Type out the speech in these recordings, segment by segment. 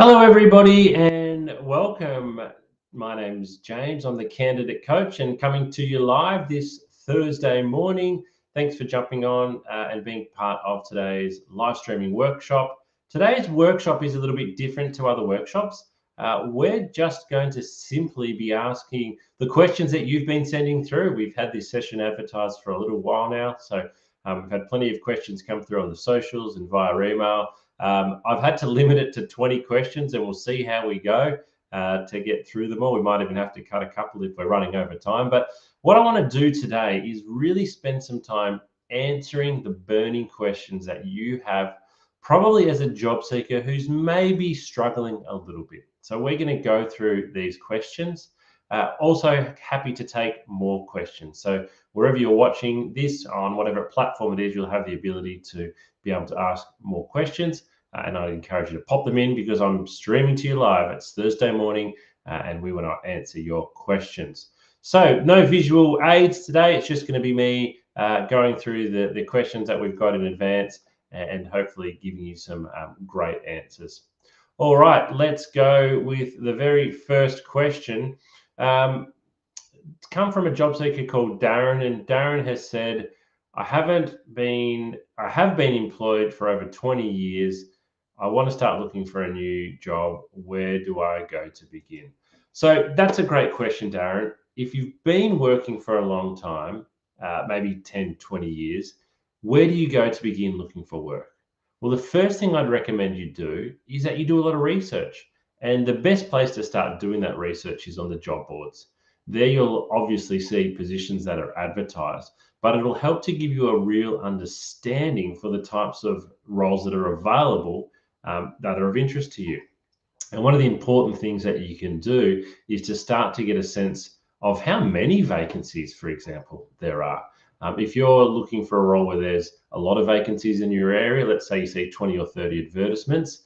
Hello, everybody, and welcome. My name's James. I'm the candidate coach and coming to you live this Thursday morning. Thanks for jumping on and being part of today's live streaming workshop. Today's workshop is a little bit different to other workshops. We're just going to simply be asking the questions that you've been sending through. We've had this session advertised for a little while now, so we've had plenty of questions come through on the socials and via email. I've had to limit it to 20 questions and we'll see how we go to get through them all. We might even have to cut a couple if we're running over time. But what I want to do today is really spend some time answering the burning questions that you have, probably as a job seeker who's maybe struggling a little bit. So we're going to go through these questions. Also happy to take more questions. So wherever you're watching this, on whatever platform it is, you'll have the ability to be able to ask more questions. And I encourage you to pop them in because I'm streaming to you live. It's Thursday morning and we want to answer your questions. So no visual aids today. It's just going to be me going through the questions that we've got in advance and hopefully giving you some great answers. All right, let's go with the very first question. It's come from a job seeker called Darren, and Darren has said, I have been employed for over 20 years. I want to start looking for a new job. Where do I go to begin? So that's a great question, Darren. If you've been working for a long time, maybe 10, 20 years, where do you go to begin looking for work? Well, the first thing I'd recommend you do is that you do a lot of research. And the best place to start doing that research is on the job boards. There you'll obviously see positions that are advertised, but it'll help to give you a real understanding for the types of roles that are available that are of interest to you. And one of the important things that you can do is to start to get a sense of how many vacancies, for example, there are. If you're looking for a role where there's a lot of vacancies in your area, let's say you see 20 or 30 advertisements,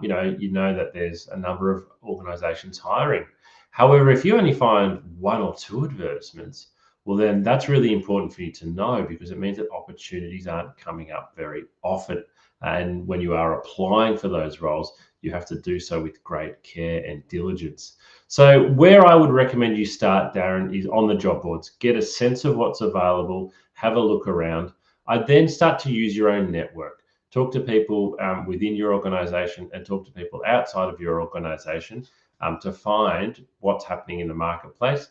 you know that there's a number of organizations hiring. However, if you only find one or two advertisements, well, then that's really important for you to know because it means that opportunities aren't coming up very often. And when you are applying for those roles, you have to do so with great care and diligence. So where I would recommend you start, Darren, is on the job boards. Get a sense of what's available, have a look around. I'd then start to use your own network. Talk to people within your organization and talk to people outside of your organization to find what's happening in the marketplace.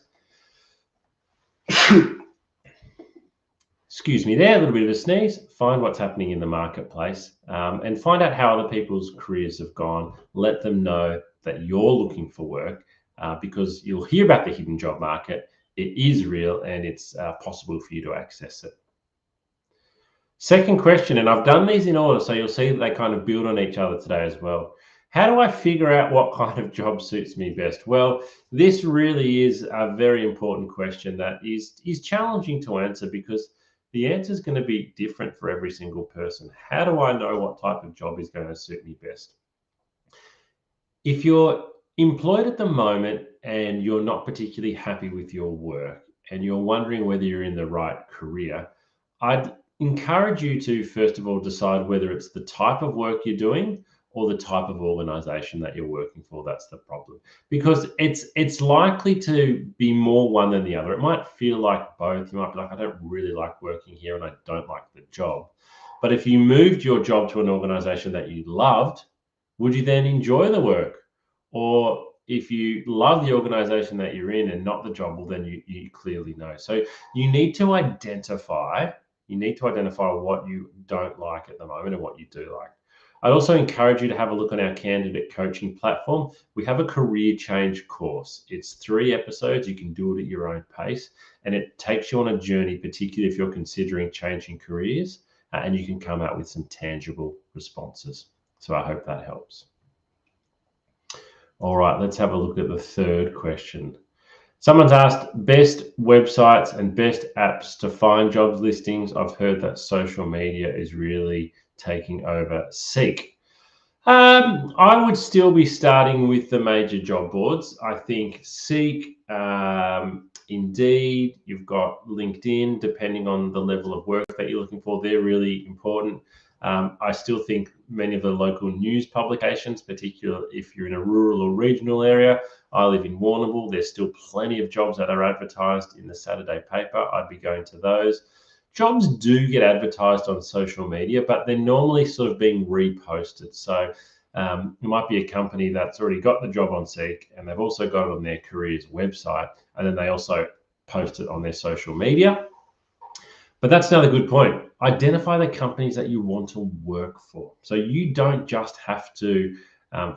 Excuse me there, a little bit of a sneeze. Find what's happening in the marketplace and find out how other people's careers have gone. Let them know that you're looking for work because you'll hear about the hidden job market. It is real and it's possible for you to access it. Second question, and I've done these in order, so you'll see that they kind of build on each other today as well. How do I figure out what kind of job suits me best? Well, this really is a very important question that is challenging to answer because the answer is going to be different for every single person. How do I know what type of job is going to suit me best? If you're employed at the moment and you're not particularly happy with your work and you're wondering whether you're in the right career, I'd encourage you to, first of all, decide whether it's the type of work you're doing or the type of organization that you're working for. That's the problem, because it's likely to be more one than the other. It might feel like both. You might be like, I don't really like working here and I don't like the job. But if you moved your job to an organization that you loved, would you then enjoy the work? Or if you love the organization that you're in and not the job, well, then you clearly know. So you need to identify what you don't like at the moment and what you do like. I'd also encourage you to have a look on our candidate coaching platform. We have a career change course. It's 3 episodes. You can do it at your own pace, and it takes you on a journey, particularly if you're considering changing careers, and you can come out with some tangible responses. So I hope that helps. All right, let's have a look at the third question. Someone's asked best websites and best apps to find jobs listings. I've heard that social media is really taking over Seek. I would still be starting with the major job boards. I think Seek, Indeed, you've got LinkedIn, depending on the level of work that you're looking for, they're really important. I still think many of the local news publications, particularly if you're in a rural or regional area. I live in Warrnambool. There's still plenty of jobs that are advertised in the Saturday paper. I'd be going to those. Jobs do get advertised on social media, but they're normally sort of being reposted. So it might be a company that's already got the job on Seek, and they've also got it on their careers website, and then they also post it on their social media. But that's another good point. Identify the companies that you want to work for. So you don't just have to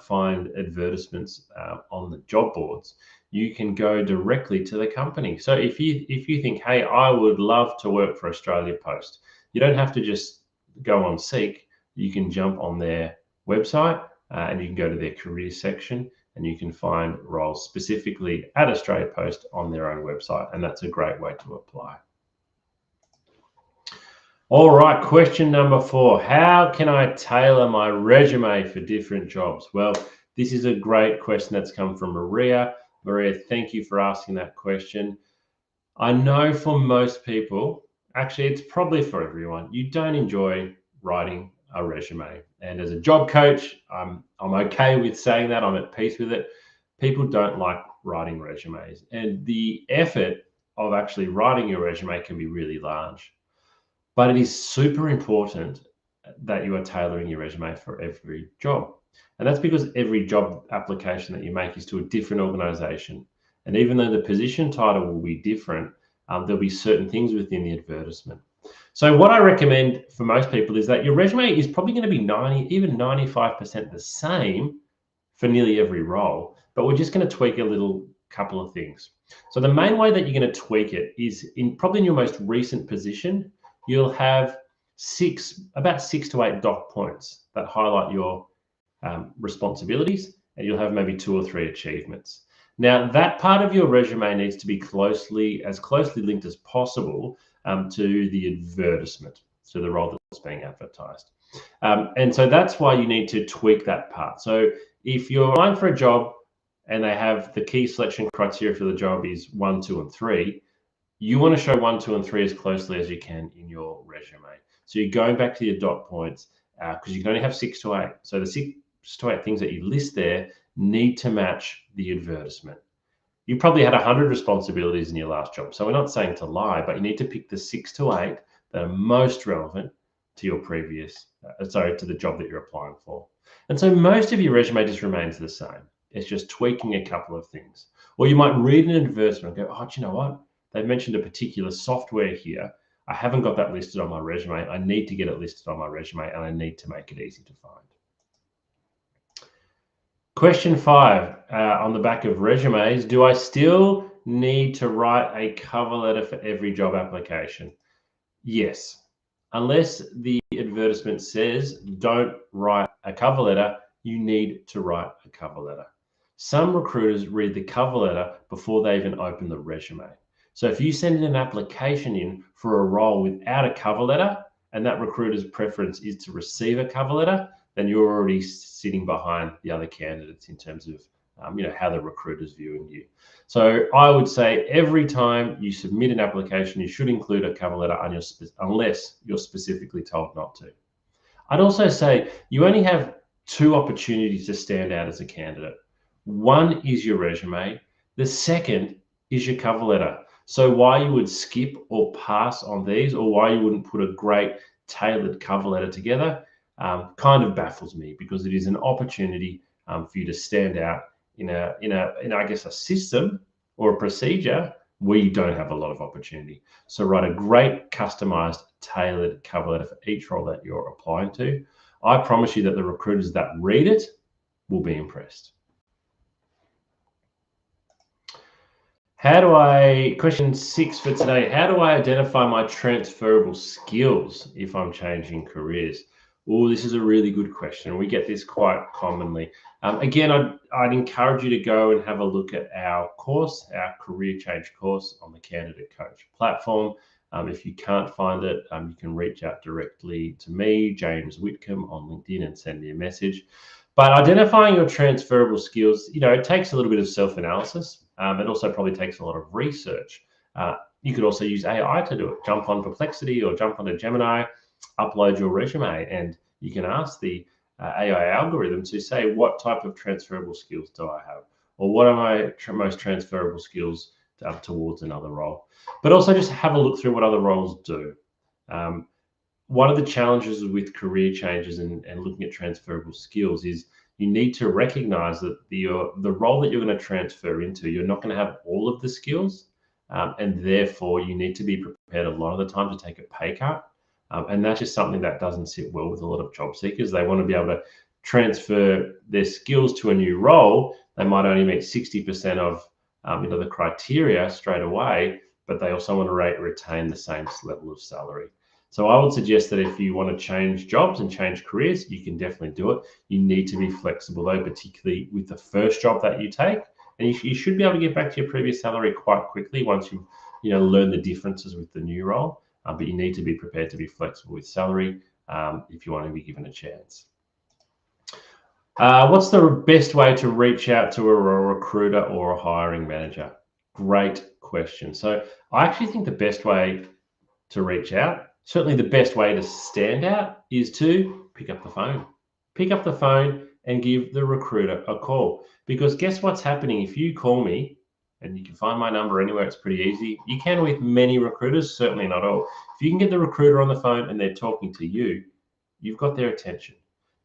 find advertisements on the job boards. You can go directly to the company. So if you think, hey, I would love to work for Australia Post, you don't have to just go on Seek. You can jump on their website and you can go to their careers section and you can find roles specifically at Australia Post on their own website. And that's a great way to apply. All right, question number 4. How can I tailor my resume for different jobs? Well, this is a great question that's come from Maria. Maria, thank you for asking that question. I know for most people, actually, it's probably for everyone, you don't enjoy writing a resume. And as a job coach, I'm okay with saying that. I'm at peace with it. People don't like writing resumes. And the effort of actually writing your resume can be really large. But it is super important that you are tailoring your resume for every job. And that's because every job application that you make is to a different organization. And even though the position title will be different, there'll be certain things within the advertisement. So what I recommend for most people is that your resume is probably going to be 90, even 95% the same for nearly every role, but we're just going to tweak a little couple of things. So the main way that you're going to tweak it is probably in your most recent position, you'll have about 6 to 8 dot points that highlight your responsibilities, and you'll have maybe 2 or 3 achievements. Now, that part of your resume needs to be as closely linked as possible to the advertisement, to the role that's being advertised. And so that's why you need to tweak that part. So if you're applying for a job and they have the key selection criteria for the job is 1, 2, and 3, you want to show 1, 2, and 3 as closely as you can in your resume. So you're going back to your dot points because you can only have 6 to 8. So the 6 to 8 things that you list there need to match the advertisement. You probably had 100 responsibilities in your last job. So we're not saying to lie, but you need to pick the 6 to 8 that are most relevant to your previous, to the job that you're applying for. And so most of your resume just remains the same. It's just tweaking a couple of things. Or you might read an advertisement and go, oh, do you know what? They've mentioned a particular software here. I haven't got that listed on my resume. I need to get it listed on my resume, and I need to make it easy to find. Question 5 on the back of resumes, do I still need to write a cover letter for every job application? Yes. Unless the advertisement says don't write a cover letter, you need to write a cover letter. Some recruiters read the cover letter before they even open the resume. So if you send an application in for a role without a cover letter, and that recruiter's preference is to receive a cover letter, then you're already sitting behind the other candidates in terms of how the recruiter's viewing you. So I would say every time you submit an application, you should include a cover letter unless you're specifically told not to. I'd also say you only have 2 opportunities to stand out as a candidate. One is your resume. The second is your cover letter. So why you would skip or pass on these, or why you wouldn't put a great tailored cover letter together, kind of baffles me, because it is an opportunity for you to stand out in I guess a system or a procedure where you don't have a lot of opportunity. So write a great customized tailored cover letter for each role that you're applying to. I promise you that the recruiters that read it will be impressed. Question 6 for today, how do I identify my transferable skills if I'm changing careers? Oh, this is a really good question. We get this quite commonly. Again, I'd encourage you to go and have a look at our course, our career change course on the Candidate Coach platform. If you can't find it, you can reach out directly to me, James Whitcomb, on LinkedIn and send me a message. But identifying your transferable skills, it takes a little bit of self-analysis. It also probably takes a lot of research. You could also use AI to do it. Jump on Perplexity or jump onto Gemini, upload your resume, and you can ask the AI algorithm to say, what type of transferable skills do I have? Or what are my most transferable skills towards another role? But also just have a look through what other roles do. One of the challenges with career changes and looking at transferable skills is you need to recognize that the role that you're going to transfer into, you're not going to have all of the skills, and therefore you need to be prepared a lot of the time to take a pay cut. And that's just something that doesn't sit well with a lot of job seekers. They want to be able to transfer their skills to a new role. They might only meet 60% of the criteria straight away, but they also want to retain the same level of salary. So I would suggest that if you want to change jobs and change careers, you can definitely do it. You need to be flexible though, particularly with the first job that you take. And you should be able to get back to your previous salary quite quickly once you've learned the differences with the new role. But you need to be prepared to be flexible with salary if you want to be given a chance. What's the best way to reach out to a recruiter or a hiring manager? Great question. So I actually think the best way to reach out, certainly the best way to stand out, is to pick up the phone. Pick up the phone and give the recruiter a call. Because guess what's happening? If you call me, and you can find my number anywhere, it's pretty easy. You can with many recruiters, certainly not all. If you can get the recruiter on the phone and they're talking to you, you've got their attention.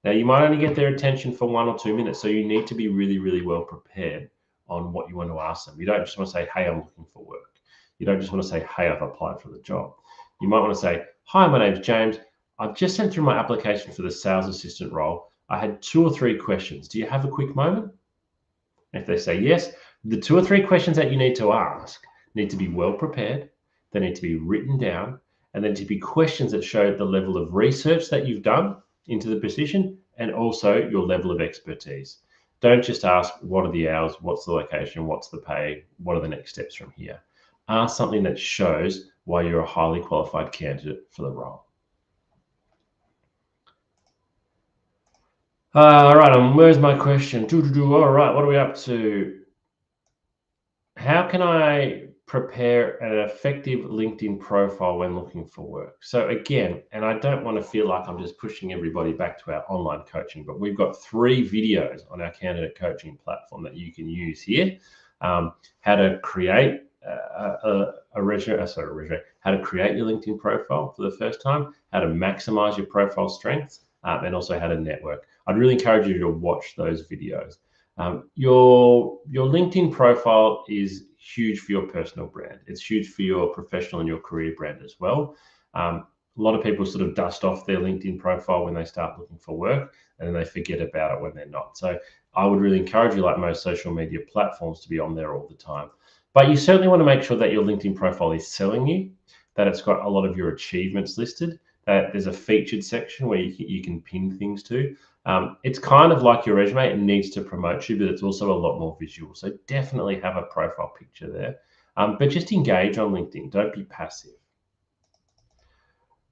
Now, you might only get their attention for 1 or 2 minutes, so you need to be really, really well prepared on what you want to ask them. You don't just want to say, hey, I'm looking for work. You don't just want to say, hey, I've applied for the job. You might want to say, hi, my name's James. I've just sent through my application for the sales assistant role. I had 2 or 3 questions. Do you have a quick moment? If they say yes, the 2 or 3 questions that you need to ask need to be well prepared. They need to be written down, and then to be questions that show the level of research that you've done into the position and also your level of expertise. Don't just ask, what are the hours? What's the location? What's the pay? What are the next steps from here? Ask something that shows why you're a highly qualified candidate for the role. All right, where's my question? All right, what are we up to? How can I prepare an effective LinkedIn profile when looking for work? So again, and I don't want to feel like I'm just pushing everybody back to our online coaching, but we've got 3 videos on our candidate coaching platform that you can use here. How to create a resume, how to create your LinkedIn profile for the first time, how to maximize your profile strengths, and also how to network. I'd really encourage you to watch those videos. Your LinkedIn profile is huge for your personal brand. It's huge for your professional and your career brand as well. A lot of people sort of dust off their LinkedIn profile when they start looking for work, and then they forget about it when they're not. So I would really encourage you, like most social media platforms, to be on there all the time. But you certainly want to make sure that your LinkedIn profile is selling you, that it's got a lot of your achievements listed, that there's a featured section where you can pin things to. It's kind of like your resume. It needs to promote you, but it's also a lot more visual. So definitely have a profile picture there. But just engage on LinkedIn. Don't be passive.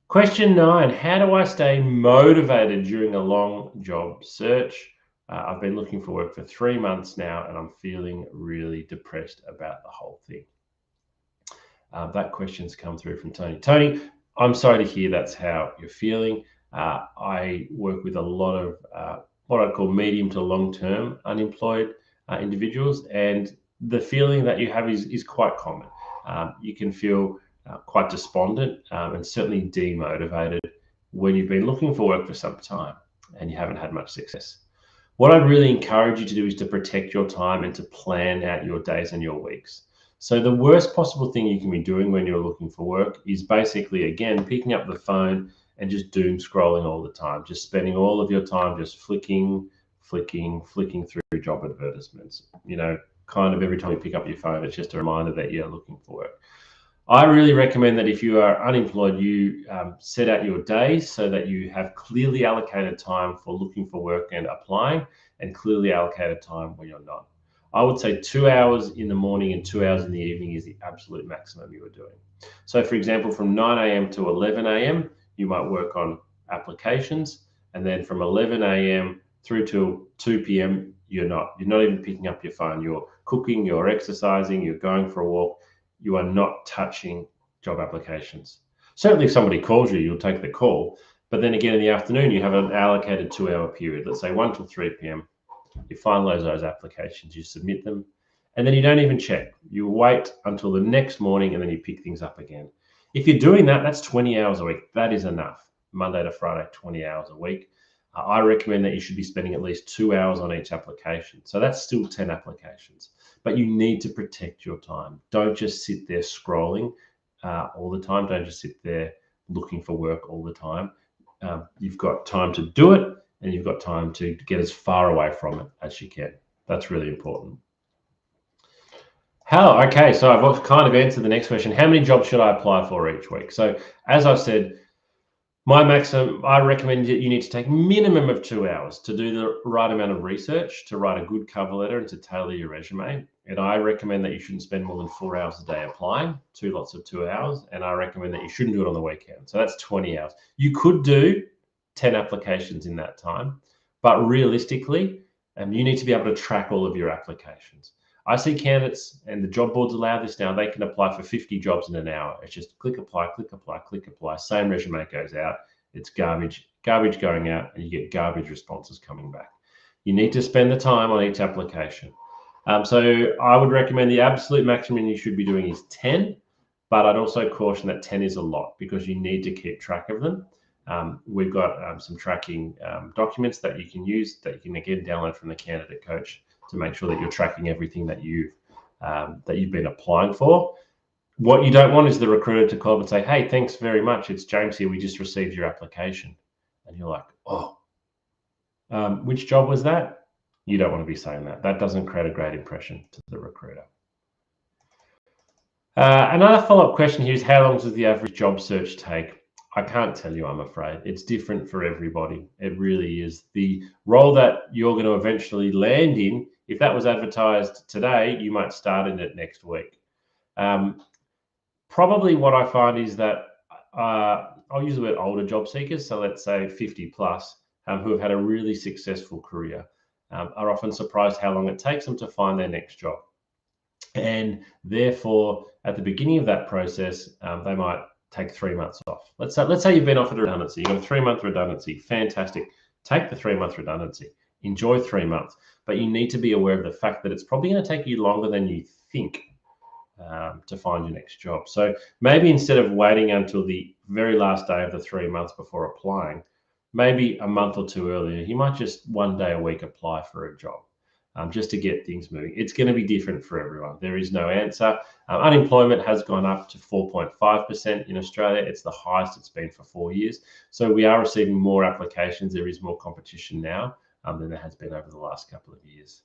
Question 9, how do I stay motivated during a long job search? I've been looking for work for 3 months now, and I'm feeling really depressed about the whole thing. That question's come through from Tony. Tony, I'm sorry to hear that's how you're feeling. I work with a lot of what I call medium to long-term unemployed individuals, and the feeling that you have is quite common. You can feel quite despondent and certainly demotivated when you've been looking for work for some time and you haven't had much success. What I'd really encourage you to do is to protect your time and to plan out your days and your weeks. So the worst possible thing you can be doing when you're looking for work is basically, again, picking up the phone and just doom scrolling all the time, just spending all of your time just flicking through job advertisements. Kind of every time you pick up your phone, it's just a reminder that you're looking for work. I really recommend that if you are unemployed, you set out your days so that you have clearly allocated time for looking for work and applying, and clearly allocated time when you're not. I would say 2 hours in the morning and 2 hours in the evening is the absolute maximum you are doing. So for example, from 9 a.m. to 11 a.m., you might work on applications, and then from 11 a.m. through to 2 p.m., you're not even picking up your phone. You're cooking, you're exercising, you're going for a walk. You are not touching job applications. Certainly if somebody calls you, you'll take the call, But then again, in the afternoon, you have an allocated 2-hour period, let's say 1 till 3 p.m. You finalize those applications, you submit them, and then you don't even check. You wait until the next morning and then you pick things up again. If you're doing that, that's 20 hours a week. That is enough. Monday to Friday, 20 hours a week. I recommend that you should be spending at least 2 hours on each application. So that's still 10 applications, but you need to protect your time. Don't just sit there scrolling all the time. Don't just sit there looking for work all the time. You've got time to do it, and you've got time to get as far away from it as you can. That's really important. Okay, so I've kind of answered the next question. How many jobs should I apply for each week? So as I said, my maximum, I recommend that you need to take minimum of 2 hours to do the right amount of research, to write a good cover letter and to tailor your resume. And I recommend that you shouldn't spend more than 4 hours a day applying, 2 lots of 2 hours. And I recommend that you shouldn't do it on the weekend. So that's 20 hours. You could do 10 applications in that time, but realistically, you need to be able to track all of your applications. I see candidates, and the job boards allow this now, they can apply for 50 jobs in an hour. It's just click apply, click apply, click apply. Same resume goes out. It's garbage going out, and you get garbage responses coming back. You need to spend the time on each application. So I would recommend the absolute maximum you should be doing is 10, but I'd also caution that 10 is a lot because you need to keep track of them. We've got some tracking documents that you can use that you can again download from the Candidate Coach to make sure that you're tracking everything that you've been applying for. What you don't want is the recruiter to call up and say, "Hey, thanks very much. It's James here. We just received your application." And you're like, "Oh, which job was that?" You don't want to be saying that. That doesn't create a great impression to the recruiter. Another follow-up question here is, how long does the average job search take? I can't tell you, I'm afraid. It's different for everybody. It really is. The role that you're going to eventually land in, if that was advertised today, you might start in it next week. Probably what I find is that I'll use the word older job seekers, so let's say 50 plus, who have had a really successful career, are often surprised how long it takes them to find their next job. And therefore, at the beginning of that process, they might take 3 months off. Let's say you've been offered a redundancy. You've got a 3-month redundancy. Fantastic. Take the 3-month redundancy. Enjoy 3 months. But you need to be aware of the fact that it's probably going to take you longer than you think to find your next job. So maybe instead of waiting until the very last day of the 3 months before applying, maybe a month or two earlier, you might just 1 day a week apply for a job. Just to get things moving. It's going to be different for everyone. There is no answer. Unemployment has gone up to 4.5% in Australia. It's the highest it's been for 4 years. So we are receiving more applications. There is more competition now than there has been over the last couple of years.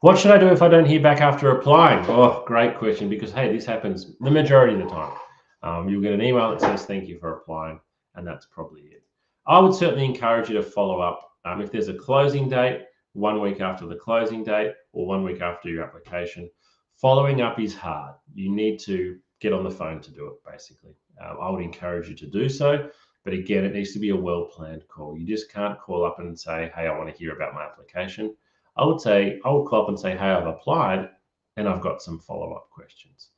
What should I do if I don't hear back after applying? Oh, great question, because, hey, this happens the majority of the time. You'll get an email that says, "Thank you for applying," and that's probably it. I would certainly encourage you to follow up. If there's a closing date, 1 week after the closing date or 1 week after your application. Following up is hard. You need to get on the phone to do it, basically. I would encourage you to do so. But again, it needs to be a well-planned call. You just can't call up and say, "Hey, I want to hear about my application." I would call up and say, "Hey, I've applied and I've got some follow-up questions."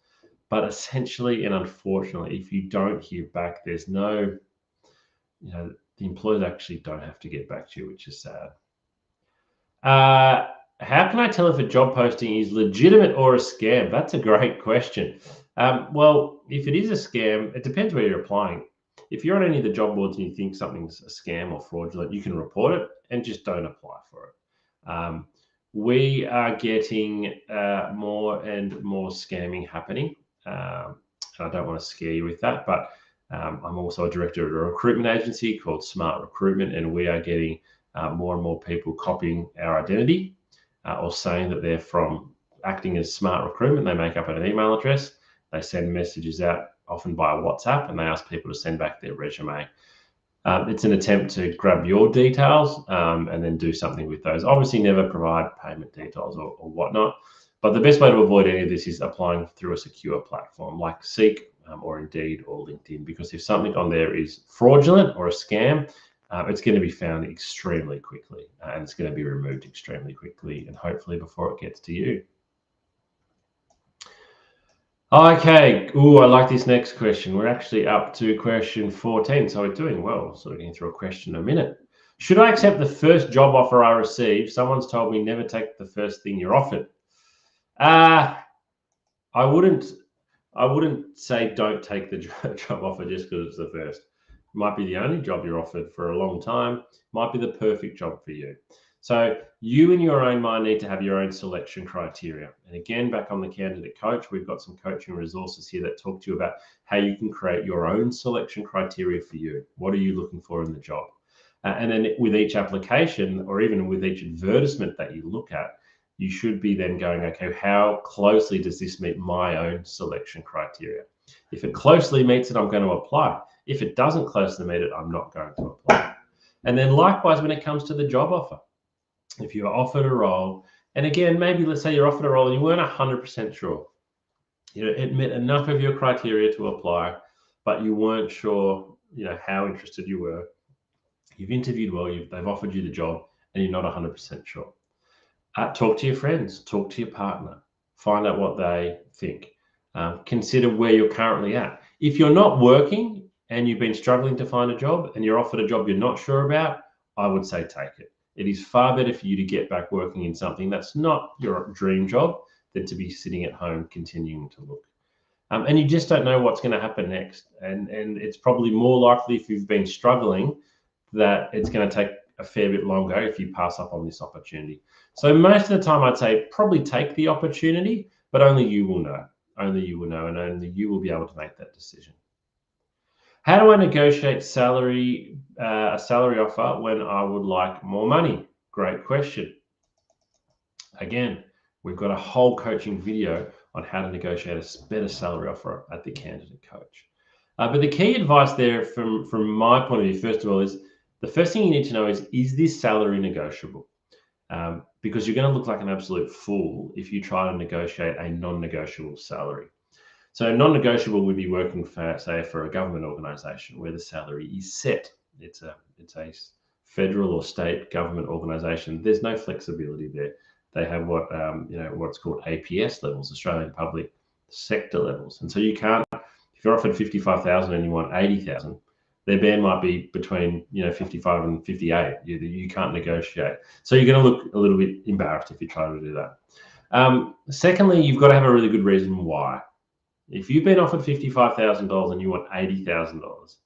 But essentially and unfortunately, if you don't hear back, there's no, the employers actually don't have to get back to you, which is sad. How can I tell if a job posting is legitimate or a scam? That's a great question. Well, if it is a scam, it depends where you're applying. If you're on any of the job boards and you think something's a scam or fraudulent, you can report it and just don't apply for it. We are getting more and more scamming happening. I don't want to scare you with that, but I'm also a director at a recruitment agency called Smart Recruitment, and we are getting more and more people copying our identity or saying that they're from acting as Smart Recruitment. They make up an email address. They send messages out often via WhatsApp, and they ask people to send back their resume. It's an attempt to grab your details and then do something with those. Obviously, never provide payment details or whatnot. But the best way to avoid any of this is applying through a secure platform like Seek or Indeed or LinkedIn, because if something on there is fraudulent or a scam, it's going to be found extremely quickly and it's going to be removed extremely quickly and hopefully before it gets to you. Okay. Oh, I like this next question. We're actually up to question 14, so we're doing well. Sort of getting through a question a minute. Should I accept the first job offer I receive? Someone's told me never take the first thing you're offered. Uh, I wouldn't. I wouldn't say don't take the job offer just because it's the first. Might be the only job you're offered for a long time. Might be the perfect job for you. So you in your own mind need to have your own selection criteria. And again, back on the Candidate Coach, we've got some coaching resources here that talk to you about how you can create your own selection criteria for you. What are you looking for in the job? And then with each application or even with each advertisement that you look at, you should be then going, okay, how closely does this meet my own selection criteria? If it closely meets it, I'm going to apply. If it doesn't closely meet it, I'm not going to apply. And then likewise, when it comes to the job offer, if you're offered a role, and again, maybe let's say you're offered a role and you weren't 100% sure, it met enough of your criteria to apply, but you weren't sure, how interested you were. You've interviewed well, they've offered you the job, and you're not 100% sure. Talk to your friends, talk to your partner, find out what they think. Consider where you're currently at. If you're not working and you've been struggling to find a job and you're offered a job you're not sure about, I would say take it. It is far better for you to get back working in something that's not your dream job than to be sitting at home continuing to look. And you just don't know what's going to happen next. And it's probably more likely if you've been struggling that it's going to take a fair bit longer if you pass up on this opportunity. So most of the time, I'd say probably take the opportunity, but only you will know. Only you will know, and only you will be able to make that decision. How do I negotiate a salary offer when I would like more money? Great question. Again, we've got a whole coaching video on how to negotiate a better salary offer at the Candidate Coach. But the key advice there from my point of view, first of all, is the first thing you need to know is this salary negotiable? Because you're going to look like an absolute fool if you try to negotiate a non-negotiable salary. So non-negotiable would be working for, say, for a government organisation where the salary is set. It's a federal or state government organisation. There's no flexibility there. They have what's called APS levels, Australian Public Sector levels, and so you can't. If you're offered 55,000 and you want 80,000, their band might be between 55 and 58. You can't negotiate, so you're going to look a little bit embarrassed if you try to do that. Secondly, you've got to have a really good reason why. If you've been offered $55,000 and you want $80,000,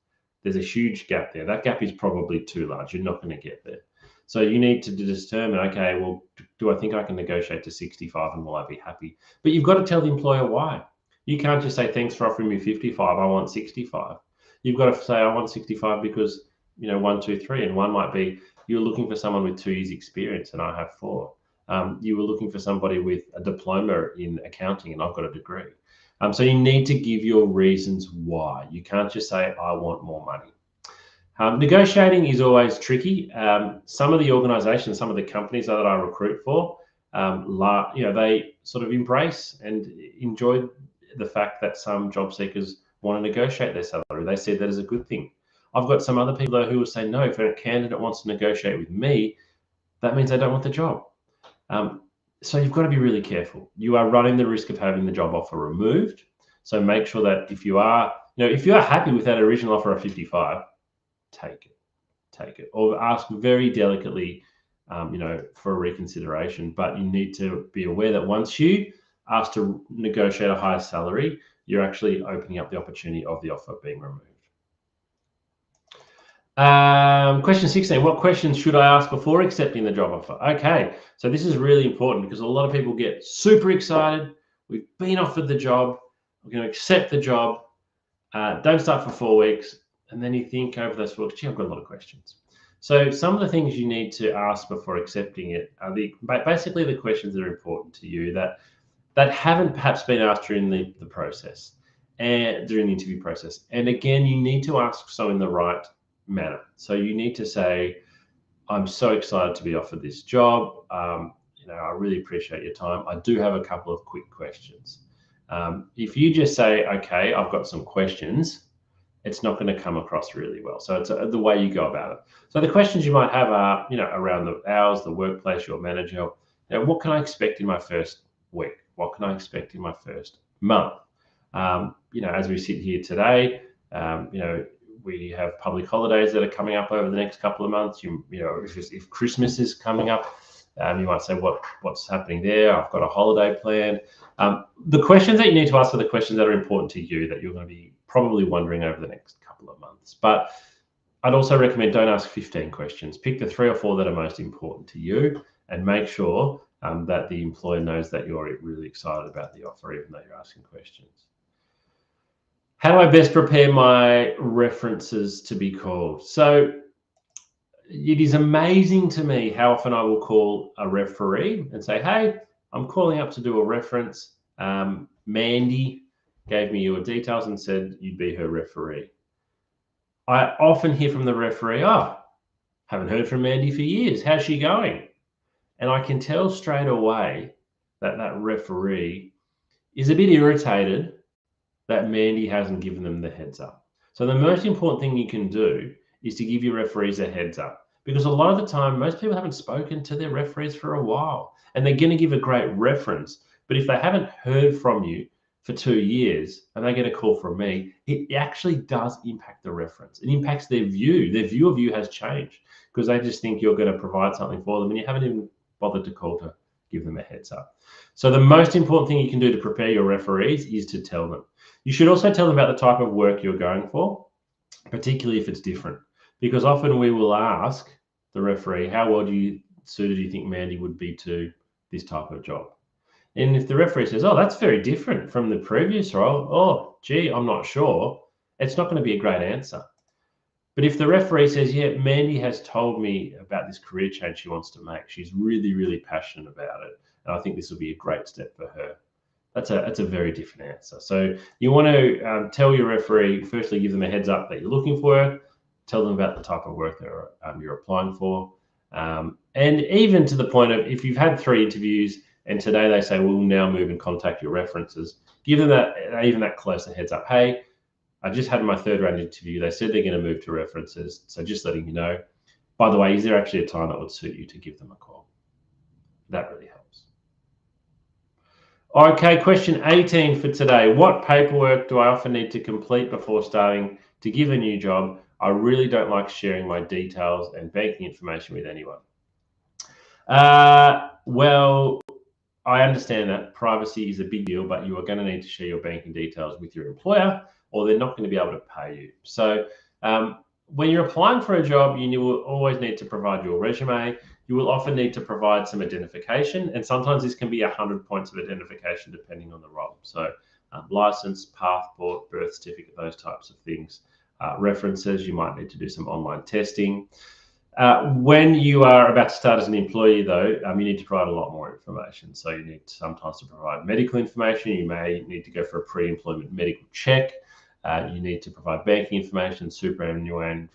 there's a huge gap there. That gap is probably too large. You're not going to get there. So you need to determine, okay, well, do I think I can negotiate to 65 and will I be happy? But you've got to tell the employer why. You can't just say, thanks for offering me 55, I want 65. You've got to say, I want 65 because, 1, 2, 3. And one might be, you're looking for someone with 2 years experience and I have 4. You were looking for somebody with a diploma in accounting and I've got a degree. So you need to give your reasons why. You can't just say, I want more money. Negotiating is always tricky. Some of the organizations, some of the companies that I recruit for, they sort of embrace and enjoy the fact that some job seekers want to negotiate their salary. They see that as a good thing. I've got some other people who will say, no, if a candidate wants to negotiate with me, that means they don't want the job. So you've got to be really careful. You are running the risk of having the job offer removed. So make sure that if you are happy with that original offer of 55, take it, or ask very delicately, for a reconsideration. But you need to be aware that once you ask to negotiate a higher salary, you're actually opening up the opportunity of the offer being removed. Question 16, what questions should I ask before accepting the job offer? Okay, so this is really important because a lot of people get super excited. We've been offered the job. We're going to accept the job. Don't start for 4 weeks. And then you think over those 4 weeks, gee, I've got a lot of questions. So some of the things you need to ask before accepting it are basically the questions that are important to you that haven't perhaps been asked during the process and during the interview process. And again, you need to ask so in the right manner. So you need to say, I'm so excited to be offered this job. I really appreciate your time. I do have a couple of quick questions. If you just say, okay, I've got some questions, it's not going to come across really well. So it's the way you go about it. So the questions you might have are, around the hours, the workplace, your manager. What can I expect in my first week? What can I expect in my first month? As we sit here today, we have public holidays that are coming up over the next couple of months. If Christmas is coming up, you might say, what's happening there? I've got a holiday plan. The questions that you need to ask are the questions that are important to you, that you're going to be probably wondering over the next couple of months. But I'd also recommend don't ask 15 questions. Pick the 3 or 4 that are most important to you, and make sure that the employer knows that you're really excited about the offer, even though you're asking questions. How do I best prepare my references to be called? So it is amazing to me how often I will call a referee and say, hey, I'm calling up to do a reference. Mandy gave me your details and said you'd be her referee. I often hear from the referee, haven't heard from Mandy for years. How's she going? And I can tell straight away that that referee is a bit irritated that Mandy hasn't given them the heads up. So the most important thing you can do is to give your referees a heads up, because a lot of the time, most people haven't spoken to their referees for a while, and they're going to give a great reference. But if they haven't heard from you for 2 years and they get a call from me, it actually does impact the reference. It impacts their view. Their view of you has changed because they just think you're going to provide something for them, and you haven't even bothered to call to give them a heads up. So the most important thing you can do to prepare your referees is to tell them. You should also tell them about the type of work you're going for, particularly if it's different, because often we will ask the referee, how well suited do you think Mandy would be to this type of job? And if the referee says, that's very different from the previous role, gee, I'm not sure, it's not going to be a great answer. But if the referee says, yeah, Mandy has told me about this career change she wants to make, she's really, really passionate about it, and I think this will be a great step for her, that's a very different answer. So you want to tell your referee, firstly, give them a heads up that you're looking for work, tell them about the type of work that you're applying for. And even to the point of, if you've had 3 interviews and today they say, we'll now move and contact your references, give them that closer heads up. Hey, I just had my 3rd round interview. They said they're going to move to references. So just letting you know, by the way, is there actually a time that would suit you to give them a call? That really helps. Okay, question 18 for today. What paperwork do I often need to complete before starting to give a new job? I really don't like sharing my details and banking information with anyone. Well, I understand that privacy is a big deal, but you are going to need to share your banking details with your employer, or they're not going to be able to pay you. So when you're applying for a job, you will always need to provide your resume. You will often need to provide some identification, and sometimes this can be 100 points of identification depending on the role. So license, passport, birth certificate, those types of things. References, you might need to do some online testing. When you are about to start as an employee, though, you need to provide a lot more information. So you need sometimes to provide medical information. You may need to go for a pre-employment medical check. You need to provide banking information, superannuation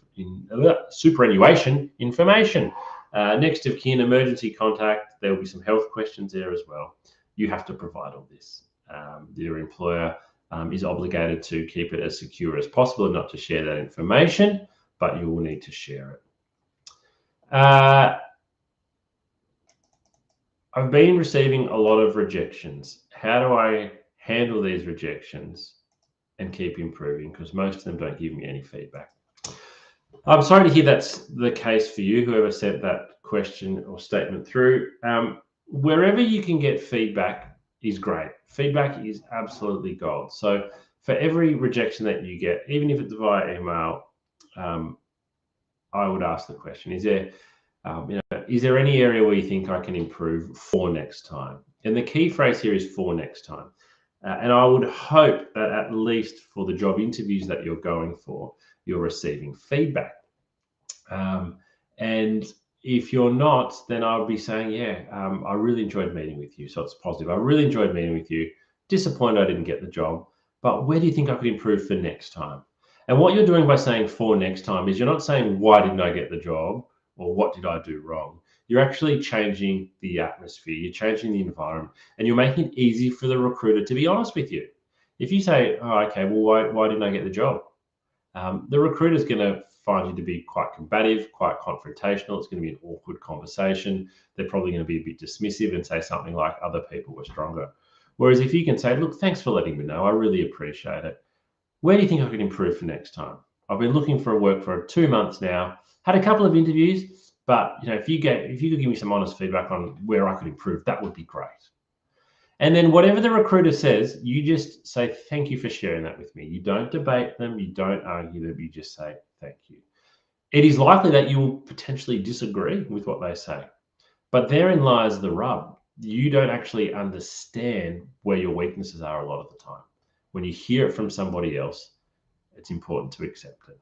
information. Next of kin, emergency contact. There will be some health questions there as well. You have to provide all this. Your employer is obligated to keep it as secure as possible and not to share that information, but you will need to share it. I've been receiving a lot of rejections. How do I handle these rejections and keep improving? Because most of them don't give me any feedback. I'm sorry to hear that's the case for you, whoever sent that question or statement through. Wherever you can get feedback is great. Feedback is absolutely gold. So for every rejection that you get, even if it's via email, I would ask the question, is there any area where you think I can improve for next time? And the key phrase here is for next time. And I would hope that at least for the job interviews that you're going for, you're receiving feedback. And if you're not, then I would be saying, I really enjoyed meeting with you. So it's positive. I really enjoyed meeting with you. Disappointed I didn't get the job, but where do you think I could improve for next time? And what you're doing by saying for next time is you're not saying, why didn't I get the job? Or what did I do wrong? You're actually changing the atmosphere. You're changing the environment, and you're making it easy for the recruiter to be honest with you. If you say, okay, well, why didn't I get the job? The recruiter is going to find you to be quite combative, quite confrontational. It's going to be an awkward conversation. They're probably going to be a bit dismissive and say something like other people were stronger. Whereas if you can say, look, thanks for letting me know, I really appreciate it. Where do you think I could improve for next time? I've been looking for work for 2 months now, had a couple of interviews, but if you could give me some honest feedback on where I could improve, that would be great. And then whatever the recruiter says, you just say, thank you for sharing that with me. You don't debate them, you don't argue them, you just say, thank you. It is likely that you will potentially disagree with what they say, but therein lies the rub. You don't actually understand where your weaknesses are a lot of the time. When you hear it from somebody else, it's important to accept it.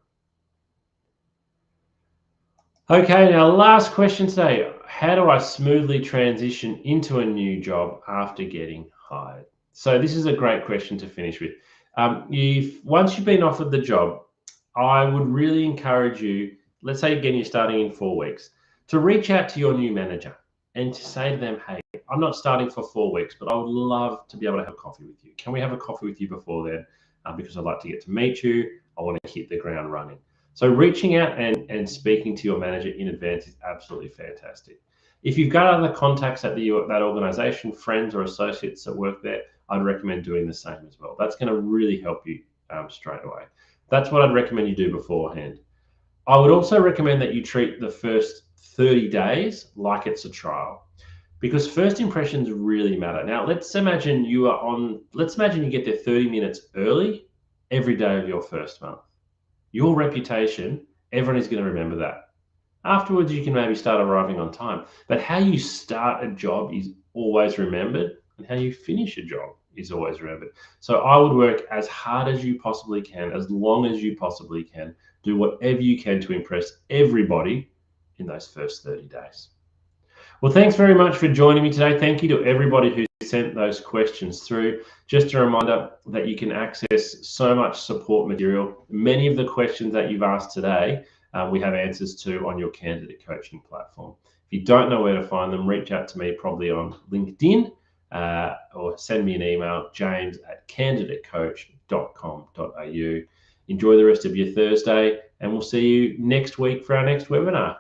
Okay, now last question today. How do I smoothly transition into a new job after getting hired? So this is a great question to finish with. If once you've been offered the job, I would really encourage you, let's say again you're starting in 4 weeks, to reach out to your new manager and to say to them, hey, I'm not starting for 4 weeks, but I would love to be able to have coffee with you. Can we have a coffee with you before then? Because I'd like to get to meet you. I want to hit the ground running. So reaching out and speaking to your manager in advance is absolutely fantastic. If you've got other contacts at that organization, friends or associates that work there, I'd recommend doing the same as well. That's going to really help you straight away. That's what I'd recommend you do beforehand. I would also recommend that you treat the first 30 days like it's a trial, because first impressions really matter. Now, let's imagine you get there 30 minutes early every day of your first month. Your reputation, everyone is going to remember that. Afterwards, you can maybe start arriving on time, but how you start a job is always remembered, and how you finish a job is always remembered. So I would work as hard as you possibly can, as long as you possibly can, do whatever you can to impress everybody in those first 30 days. Well, thanks very much for joining me today. Thank you to everybody who sent those questions through. Just a reminder that you can access so much support material. Many of the questions that you've asked today, we have answers to on your candidate coaching platform. If you don't know where to find them, reach out to me probably on LinkedIn or send me an email, james@candidatecoach.com.au. Enjoy the rest of your Thursday, and we'll see you next week for our next webinar.